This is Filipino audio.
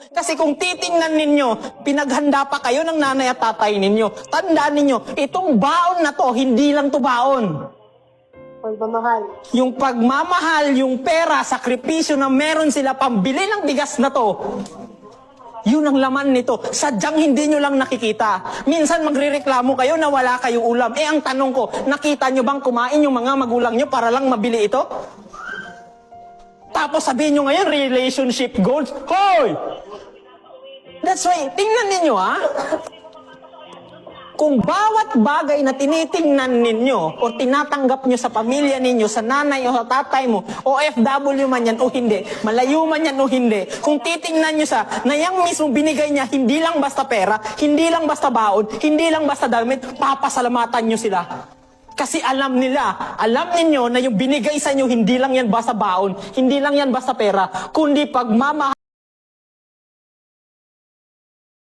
Kasi kung titingnan ninyo, pinaghanda pa kayo ng nanay at tatay ninyo. Tandaan ninyo, itong baon na to, hindi lang to baon. Pagmamahal. Yung pagmamahal, yung pera, sakripisyo na meron sila pambili ng bigas na to, yun ang laman nito. Sadyang hindi nyo lang nakikita. Minsan magrereklamo kayo na wala kayong ulam. Ang tanong ko, nakita nyo bang kumain yung mga magulang nyo para lang mabili ito? Tapos sabihin nyo ngayon, relationship goals. Hoy! That's why, tingnan ninyo kung bawat bagay na tinitingnan ninyo o tinatanggap nyo sa pamilya ninyo, sa nanay o sa tatay mo, o OFW man yan o hindi, malayo man yan o hindi, kung titingnan nyo na yung mismo binigay niya, hindi lang basta pera, hindi lang basta baon, hindi lang basta damit, papasalamatan nyo sila. Kasi alam ninyo na yung binigay sa inyo, hindi lang yan basta baon, hindi lang yan basta pera, kundi pagmamahal.